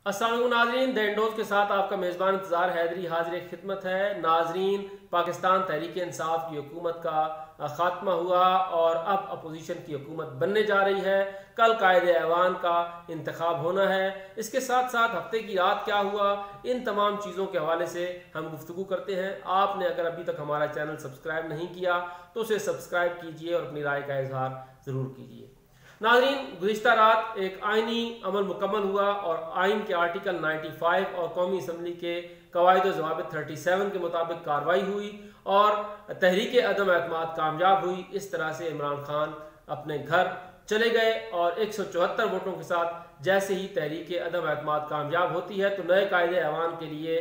अस्सलाम वालेकुम नाजरीन, द इंडोज के साथ आपका मेज़बान इंतज़ार हैदरी हाजिर खिदमत है। नाजरीन, पाकिस्तान तहरीक इंसाफ की हुकूमत का खात्मा हुआ और अब अपोजिशन की हुकूमत बनने जा रही है। कल कायदे ऐवान का इंतखाब होना है। इसके साथ साथ हफ्ते की रात क्या हुआ, इन तमाम चीज़ों के हवाले से हम गुफ्तगू करते हैं। आपने अगर अभी तक हमारा चैनल सब्सक्राइब नहीं किया तो उसे सब्सक्राइब कीजिए और अपनी राय का इजहार ज़रूर कीजिए। नाज़रीन, गुज़िश्ता रात एक आइनी अमल मुकम्मल हुआ और आइन के आर्टिकल 95 और कौमी असम्बली के कवायद ज़वाबित 37 के मुताबिक कार्रवाई हुई और तहरीक अदम एतमाद कामयाब हुई। इस तरह से इमरान खान अपने घर चले गए और 174 वोटों के साथ जैसे ही तहरीक अदम एतमाद कामयाब होती है तो नए कायदे ऐवान के लिए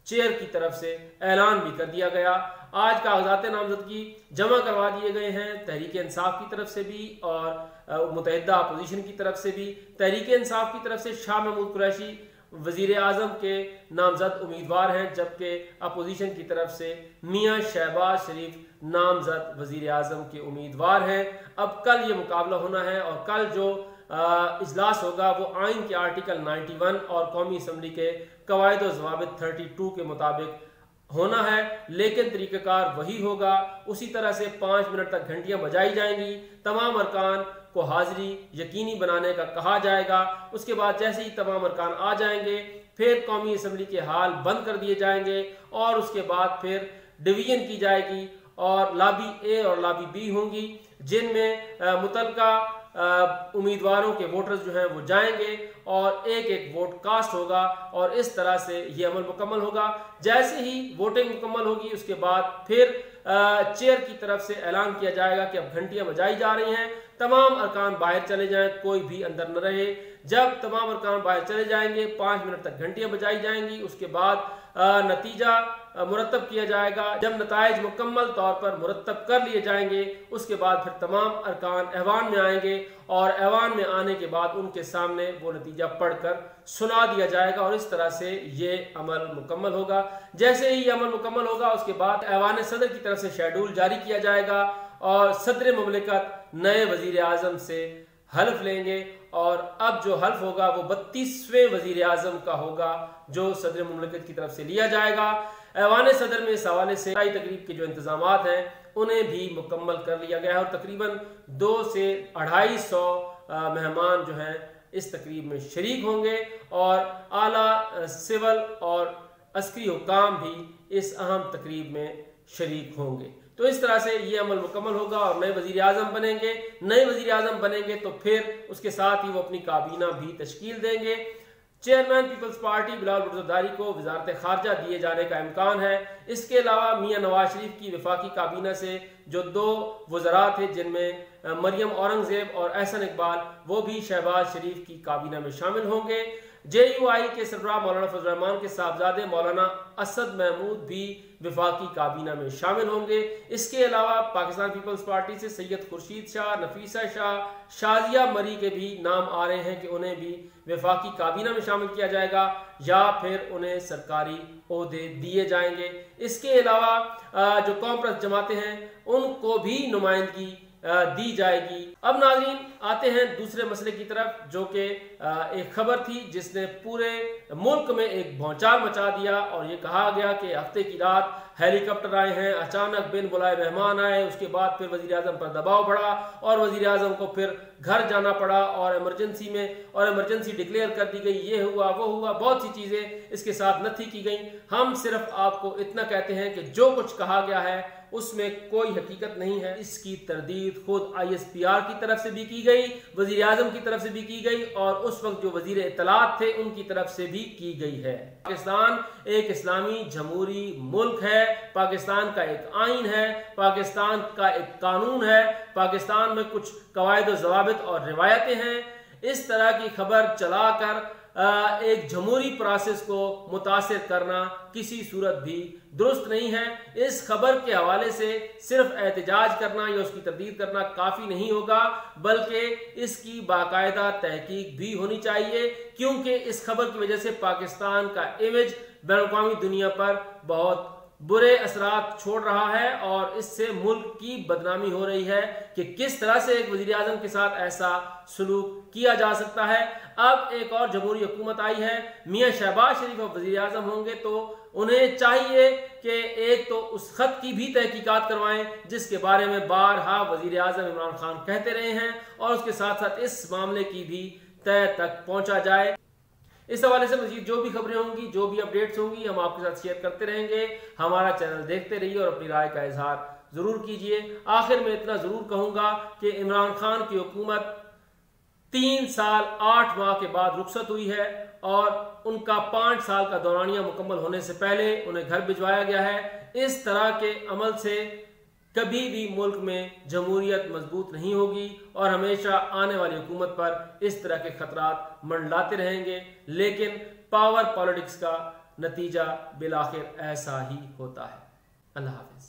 चेयर की तरफ से ऐलान भी कर दिया गया। आज कागजात नामजदगी जमा करवा दिए गए हैं तहरीक इंसाफ की तरफ से भी और मुतहदा अपोजिशन की तरफ से भी। तहरीक इंसाफ की तरफ से शाह महमूद कुरैशी वजीर आजम के नामजद उम्मीदवार हैं, जबकि अपोजिशन की तरफ से मियां शहबाज शरीफ नामजद वजीर आजम के उम्मीदवार हैं। अब कल ये मुकाबला होना है और कल जो इजलास होगा वो आइन के आर्टिकल 91 और कौमी असम्बली के कवायद ज़वाबित 32 के मुताबिक होना है, लेकिन तरीक़ाकार वही होगा। उसी तरह से 5 मिनट तक घंटियां बजाई जाएंगी, तमाम अरकान को हाजिरी यकीनी बनाने का कहा जाएगा। उसके बाद जैसे ही तमाम अरकान आ जाएंगे फिर कौमी असम्बली के हाल बंद कर दिए जाएंगे और उसके बाद फिर डिवीजन की जाएगी और लॉबी ए और लॉबी बी होंगी, जिनमें मुतलका उम्मीदवारों के वोटर्स जो हैं वो जाएंगे और एक एक वोट कास्ट होगा और इस तरह से ये अमल मुकम्मल होगा। जैसे ही वोटिंग मुकम्मल होगी उसके बाद फिर चेयर की तरफ से ऐलान किया जाएगा कि अब घंटियां बजाई जा रही हैं, तमाम अरकान बाहर चले जाएं, कोई भी अंदर न रहे। जब तमाम अरकान बाहर चले जाएंगे 5 मिनट तक घंटियां बजाई जाएंगी। उसके बाद नतीजा मुरतब किया जाएगा। जब नताइज मुकम्मल तौर पर मुरतब कर लिए जाएंगे उसके बाद फिर तमाम अरकान ऐवान में आएंगे और ऐवान में आने के बाद उनके सामने वो नतीजा पढ़कर सुना दिया जाएगा और इस तरह से ये अमल मुकम्मल होगा। जैसे ही ये अमल मुकम्मल होगा उसके बाद ऐवान सदर की तरफ से शेड्यूल जारी किया जाएगा और सदर मुमलिकत नए वजीर आजम से हल्फ लेंगे और अब जो हल्फ होगा वो 32वें वजीर आजम का होगा जो सदर मुमलिकत की तरफ से लिया जाएगा। ऐवान सदर में इस हवाले से तकरीब के जो इंतजामात हैं उन्हें भी मुकम्मल कर लिया गया है और तकरीबन 2 से 250 मेहमान जो हैं इस तकरीब में शरीक होंगे और आला सिविल और अस्करी हुकाम भी इस अहम तकरीब में शरीक होंगे। तो इस तरह से ये अमल मुकम्मल होगा और नए वजीर आजम बनेंगे। नए वजीर आजम बनेंगे तो फिर उसके साथ ही वो अपनी काबीना भी तश्कील देंगे। Chairman Peoples Party Bilawal Bhutto Zardari को वजारत खारजा दिए जाने का इम्कान है। इसके अलावा मियां नवाज शरीफ की वफाकी काबीना से जो 2 वज़रा थे जिनमें मरियम औरंगजेब और एहसन इकबाल, वो भी शहबाज शरीफ की काबीना में शामिल होंगे। JUI के सरबराह मौलाना फजल रहमान के साहबजादे मौलाना असद महमूद भी वफाकी काबीना में शामिल होंगे। इसके अलावा पाकिस्तान पीपल्स पार्टी से सैयद खुर्शीद शाह, नफीसा शाह, शाजिया मरी के भी नाम आ रहे हैं कि उन्हें भी वफाकी काबीना में शामिल किया जाएगा या फिर उन्हें सरकारी ओहदे दिए जाएंगे। इसके अलावा जो कौम परस्त जमातें हैं उनको भी नुमाइंदगी दी जाएगी। अब नाज़रीन आते हैं दूसरे मसले की तरफ, जो कि एक खबर थी जिसने पूरे मुल्क में एक भौचाल मचा दिया और ये कहा गया कि हफ्ते की रात हेलीकॉप्टर आए हैं, अचानक बिन बुलाए मेहमान आए, उसके बाद फिर वजीर आजम पर दबाव बढ़ा और वजीर आजम को फिर घर जाना पड़ा और इमरजेंसी डिक्लेयर कर दी गई। ये हुआ वो हुआ, बहुत सी चीज़ें इसके साथ नथी की गई। हम सिर्फ आपको इतना कहते हैं कि जो कुछ कहा गया है उसमें कोई हकीकत नहीं है। इसकी तरदीद खुद ISPR की तरफ से भी की गई, वजीर आजम की तरफ से भी की गई और उस वक्त जो वजीर इत्तलात थे उनकी तरफ से भी की गई है। पाकिस्तान एक इस्लामी जमहूरी मुल्क है, पाकिस्तान का एक आइन है, पाकिस्तान का एक कानून है, पाकिस्तान में कुछ कवायद ज़वाबित और रिवायतें हैं। इस तरह की खबर चलाकर एक जमहूरी प्रोसेस को मुतासिर करना किसी सूरत भी दुरुस्त नहीं है। इस खबर के हवाले से सिर्फ एहतजाज करना या उसकी तरदीद करना काफ़ी नहीं होगा, बल्कि इसकी बाकायदा तहकीक भी होनी चाहिए, क्योंकि इस खबर की वजह से पाकिस्तान का इमेज बैनुल-अक़वामी दुनिया पर बहुत बुरे असरात छोड़ रहा है और इससे मुल्क की बदनामी हो रही है कि किस तरह से एक वजीर आजम के साथ ऐसा सलूक किया जा सकता है। अब एक और जमहूरी हुकूमत आई है, मियां शहबाज शरीफ अब वजीर आजम होंगे तो उन्हें चाहिए कि एक तो उस खत की भी तहकीकात करवाएं जिसके बारे में बारहा वजीर आजम इमरान खान कहते रहे हैं, और उसके साथ साथ इस मामले की भी तय तक पहुंचा जाए। इस हवाले से मजीद जो भी खबरें होंगी, जो भी अपडेट्स होंगी, हम आपके साथ शेयर करते रहेंगे। हमारा चैनल देखते रहिए और अपनी राय का इजहार जरूर कीजिए। आखिर में इतना जरूर कहूंगा कि इमरान खान की हुकूमत 3 साल 8 माह के बाद रुखसत हुई है और उनका 5 साल का दौरानिया मुकम्मल होने से पहले उन्हें घर भिजवाया गया है। इस तरह के अमल से कभी भी मुल्क में जमहूरियत मजबूत नहीं होगी और हमेशा आने वाली हुकूमत पर इस तरह के खतरात मंडलाते रहेंगे, लेकिन पावर पॉलिटिक्स का नतीजा बिलाखिर ऐसा ही होता है। अल्लाह हाफिज।